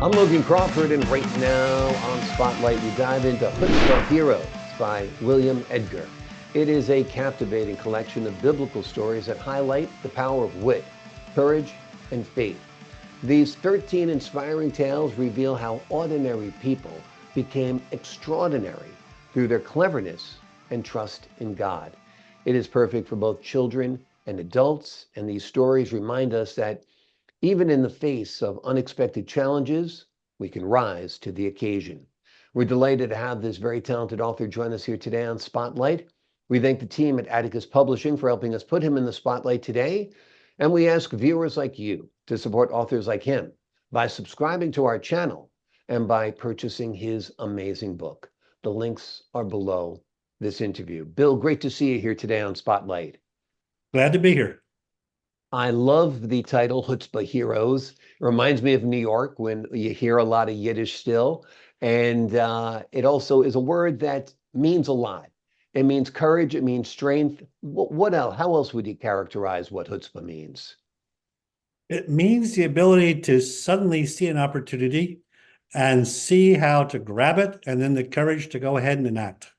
I'm Logan Crawford, and right now on Spotlight, we dive into Chutzpah Heroes by William Edgar. It is a captivating collection of biblical stories that highlight the power of wit, courage, and faith. These 13 inspiring tales reveal how ordinary people became extraordinary through their cleverness and trust in God. It is perfect for both children and adults, and these stories remind us that even in the face of unexpected challenges, we can rise to the occasion. We're delighted to have this very talented author join us here today on Spotlight. We thank the team at Atticus Publishing for helping us put him in the spotlight today. And we ask viewers like you to support authors like him by subscribing to our channel and by purchasing his amazing book. The links are below this interview. Bill, great to see you here today on Spotlight. Glad to be here. I love the title Chutzpah Heroes. It reminds me of New York when you hear a lot of Yiddish still. And it also is a word that means a lot. It means courage, it means strength. What else? How else would you characterize what chutzpah means? It means the ability to suddenly see an opportunity and see how to grab it, and then the courage to go ahead and enact.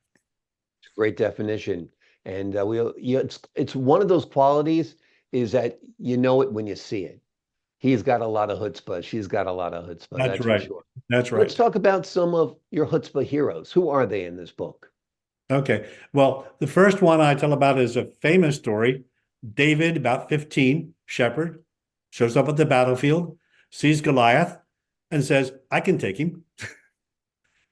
Great definition. And it's one of those qualities is that you know it when you see it. He's got a lot of chutzpah. She's got a lot of chutzpah. That's That's for right. sure. That's Let's right. talk about some of your chutzpah heroes. Who are they in this book? Okay. Well, the first one I tell about is a famous story. David, about 15, shepherd, shows up at the battlefield, sees Goliath, and says, I can take him.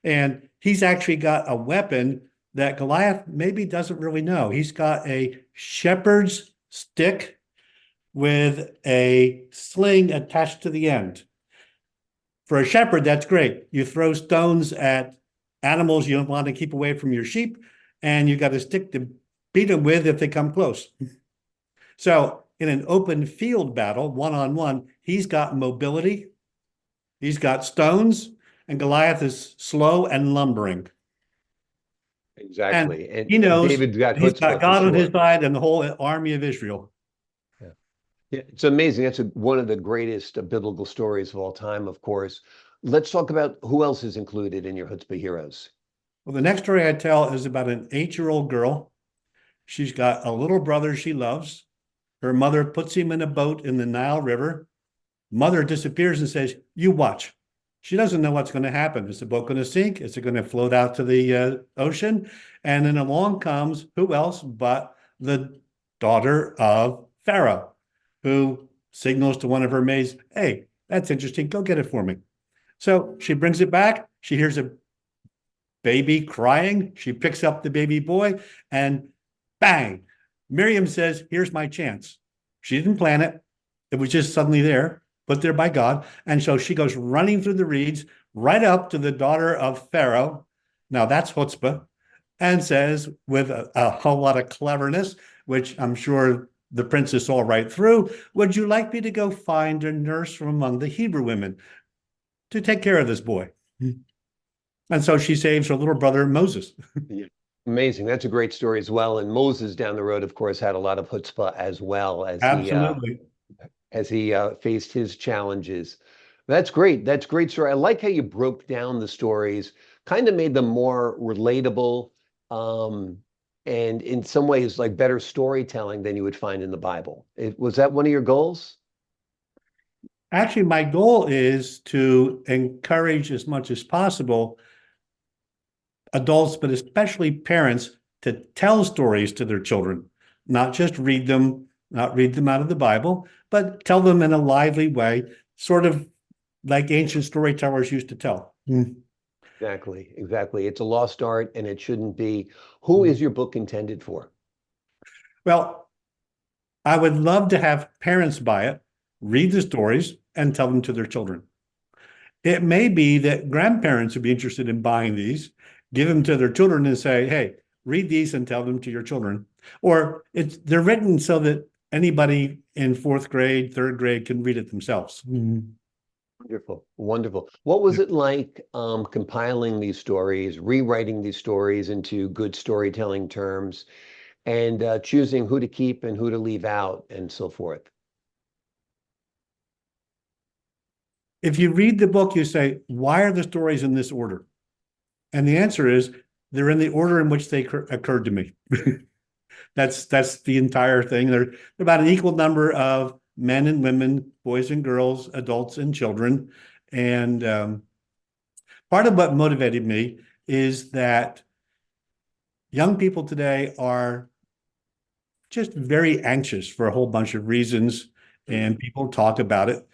And he's actually got a weapon that Goliath maybe doesn't really know. He's got a shepherd's stick with a sling attached to the end. For a shepherd, that's great. You throw stones at animals you don't want to keep away from your sheep, and you got a stick to beat them with if they come close. So in an open field battle, one-on-one, he's got mobility, he's got stones, and Goliath is slow and lumbering. And Exactly. he And knows David's got he's got chutzpah for God on his sure. side and the whole army of Israel. Yeah. Yeah, it's amazing. That's one of the greatest biblical stories of all time, of course. Let's talk about who else is included in your chutzpah heroes. Well, the next story I tell is about an 8-year-old girl. She's got a little brother she loves. Her mother puts him in a boat in the Nile River. Mother disappears and says, you watch. She doesn't know what's going to happen. Is the boat going to sink? Is it going to float out to the ocean? And then along comes who else but the daughter of Pharaoh, who signals to one of her maids, hey, that's interesting. Go get it for me. So she brings it back. She hears a baby crying. She picks up the baby boy and bang, Miriam says, here's my chance. She didn't plan it. It was just suddenly there, put there by God. And so she goes running through the reeds right up to the daughter of Pharaoh. Now that's chutzpah, and says with a whole lot of cleverness, which I'm sure the princess saw right through, would you like me to go find a nurse from among the Hebrew women to take care of this boy? And so she saves her little brother, Moses. Yeah. Amazing. That's a great story as well. And Moses down the road, of course, had a lot of chutzpah as well Absolutely. as he faced his challenges. That's great. That's great story. I like how you broke down the stories, kind of made them more relatable, um, and in some ways like better storytelling than you would find in the Bible. Was that one of your goals? Actually, my goal is to encourage as much as possible adults, but especially parents, to tell stories to their children, not just read them, not read them out of the Bible, but tell them in a lively way, sort of like ancient storytellers used to tell. Exactly, exactly. It's a lost art and it shouldn't be. Who is your book intended for? Well, I would love to have parents buy it, read the stories, and tell them to their children. It may be that grandparents would be interested in buying these, give them to their children and say, hey, read these and tell them to your children. Or they're written so that anybody in 4th grade, 3rd grade can read it themselves. Wonderful, wonderful. What was it like compiling these stories, rewriting these stories into good storytelling terms, and choosing who to keep and who to leave out and so forth? If you read the book, you say, why are the stories in this order? And the answer is, they're in the order in which they occurred to me. That's the entire thing. They're about an equal number of men and women, boys and girls, adults and children. And part of what motivated me is that young people today are just very anxious for a whole bunch of reasons, and people talk about it.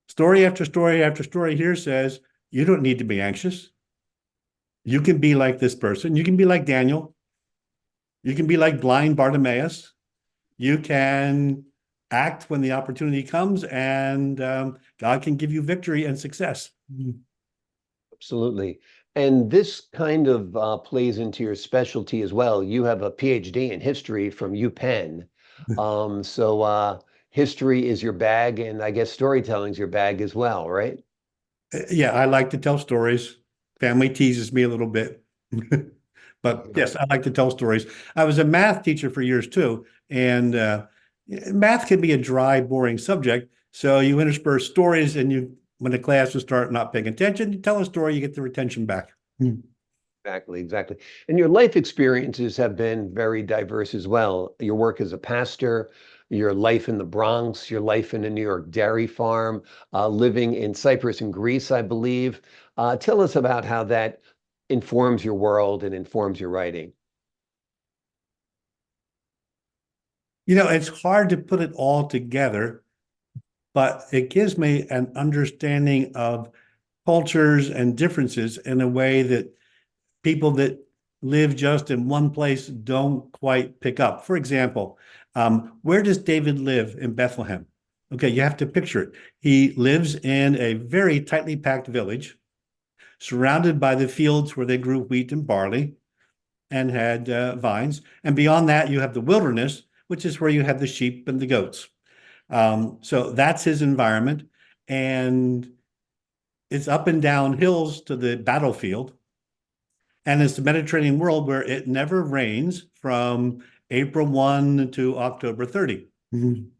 Story after story after story here says, you don't need to be anxious. You can be like this person. You can be like Daniel. You can be like blind Bartimaeus. You can act when the opportunity comes, and God can give you victory and success. Absolutely. And this kind of plays into your specialty as well. You have a PhD in history from UPenn. So history is your bag, and I guess storytelling is your bag as well, right? Yeah, I like to tell stories. Family teases me a little bit. But yes, I like to tell stories. I was a math teacher for years too, and math can be a dry, boring subject. So you intersperse stories, and when the class will start not paying attention, you tell a story, you get the retention back. Exactly, exactly. And your life experiences have been very diverse as well. Your work as a pastor, your life in the Bronx, your life in a New York dairy farm, living in Cyprus and Greece, I believe. Tell us about how that informs your world and informs your writing. It's hard to put it all together, but it gives me an understanding of cultures and differences in a way that people that live just in one place don't quite pick up. For example, where does David live in Bethlehem? Okay, you have to picture it. He lives in a very tightly packed village, surrounded by the fields where they grew wheat and barley and had vines. And beyond that, you have the wilderness, which is where you have the sheep and the goats. So that's his environment. And it's up and down hills to the battlefield. And it's the Mediterranean world where it never rains from April 1 to October 30. Mhm.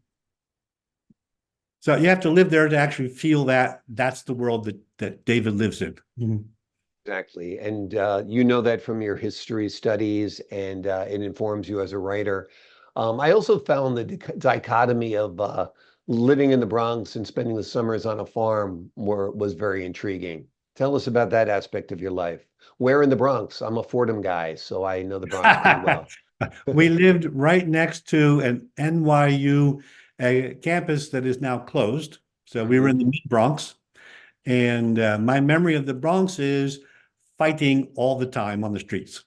So you have to live there to actually feel that that's the world that David lives in. Mhm. Exactly. And you know that from your history studies, and it informs you as a writer. I also found the dichotomy of living in the Bronx and spending the summers on a farm was very intriguing. Tell us about that aspect of your life. Where in the Bronx? I'm a Fordham guy, so I know the Bronx pretty well. We lived right next to an NYU campus that is now closed. So we were in Mhm. the mid Bronx. And my memory of the Bronx is fighting all the time on the streets.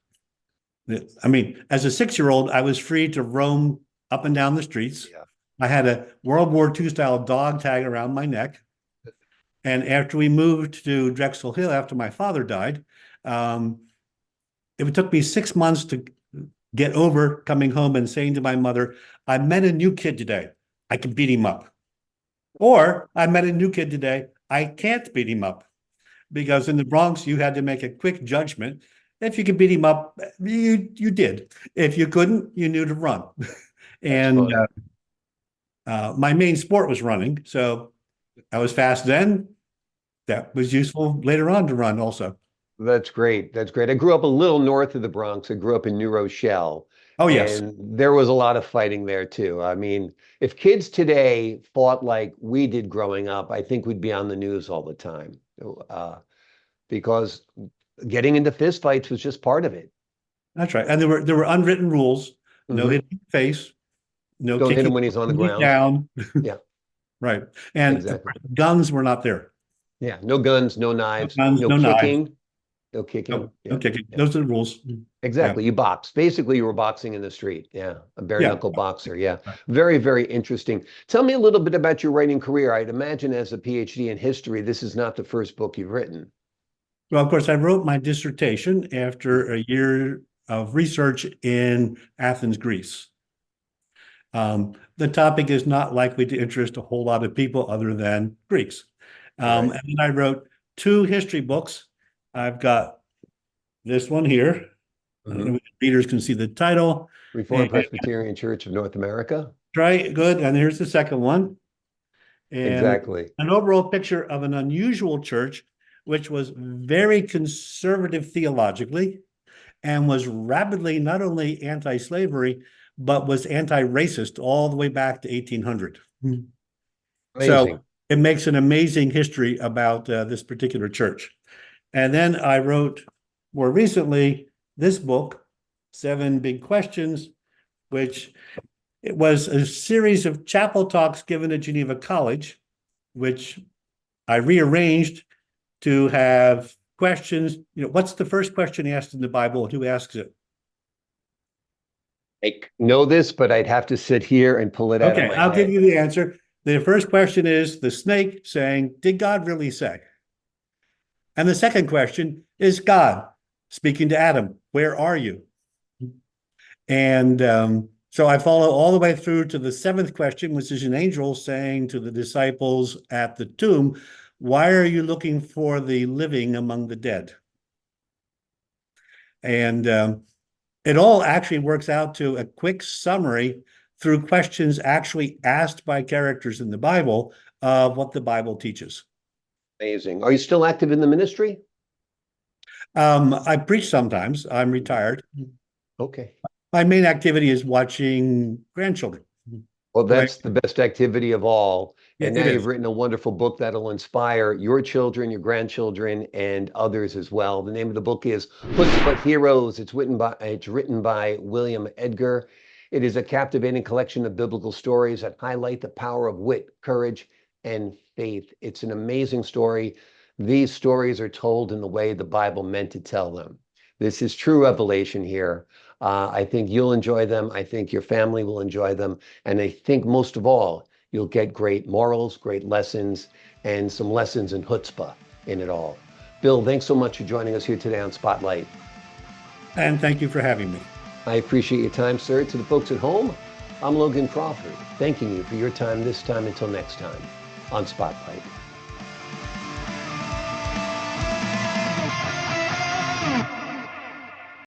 I mean, as a 6-year-old, I was free to roam up and down the streets. Yeah. I had a World War II style dog tag around my neck. And after we moved to Drexel Hill, after my father died, um, it took me 6 months to get over coming home and saying to my mother, I met a new kid today. I can beat him up. Or I met a new kid today. I can't beat him up. Because in the Bronx, you had to make a quick judgment. If you could beat him up, you did. If you couldn't, you knew to run. That's And funny. my main sport was running. So I was fast then. That was useful later on to run also. That's great. That's great. I grew up a little north of the Bronx. I grew up in New Rochelle, Oh, yes. and there was a lot of fighting there too. I mean, if kids today fought like we did growing up, I think we'd be on the news all the time, uh, because getting into fistfights was just part of it. That's right. And there were unwritten rules. No Hmm. hitting the face, no Don't hit him kicking when he's on the ground. down. Yeah, Right. And exactly. guns were not there. Yeah, no guns, no No knives, guns, no no knives. kicking, no kicking. No, no Yeah, kicking. yeah. Those are the rules. Yeah. Exactly. You box. Basically, you were boxing in the street. Yeah. A bare Yeah. knuckle boxer. Yeah. Very, very interesting. Tell me a little bit about your writing career. I'd imagine as a PhD in history, this is not the first book you've written. Well, of course, I wrote my dissertation after a year of research in Athens, Greece. The topic is not likely to interest a whole lot of people other than Greeks. Right. And then I wrote 2 history books. I've got this one here. I don't Hmm. know if readers can see the title. And Reformed Presbyterian Church of North America. try good. And here's the second one. and Exactly. an overall picture of an unusual church, which was very conservative theologically and was rapidly not only anti-slavery, but was anti-racist all the way back to 1800. So Amazing. it makes an amazing history about this particular church. And then I wrote more recently this book, Seven Big Questions, which it was a series of chapel talks given at Geneva College, which I rearranged to have questions. What's the first question asked in the Bible and who asks it? I know this, but I'd have to sit here and pull it out of Okay, my I'll give head. you the answer. The first question is the snake saying, "Did God really say?" And the second question is God speaking to Adam, "Where are you?" And so I follow all the way through to the seventh question, which is an angel saying to the disciples at the tomb, "Why are you looking for the living among the dead?" And it all actually works out to a quick summary through questions actually asked by characters in the Bible of what the Bible teaches. Amazing. Are you still active in the ministry? I preach sometimes. I'm retired. Okay. My main activity is watching grandchildren. Well, So that's the best activity of all. And now it you've is. written a wonderful book that'll inspire your children, your grandchildren, and others as well. The name of the book is Chutzpah Heroes. It's written by William Edgar. It is a captivating collection of biblical stories that highlight the power of wit, courage, and faith. It's an amazing story. These stories are told in the way the Bible meant to tell them. This is true revelation here. I think you'll enjoy them. I think your family will enjoy them. And I think most of all, you'll get great morals, great lessons, and some lessons in chutzpah in it all. Bill, thanks so much for joining us here today on Spotlight. And thank you for having me. I appreciate your time, sir. To the folks at home, I'm Logan Crawford, thanking you for your time this time until next time on Spotlight.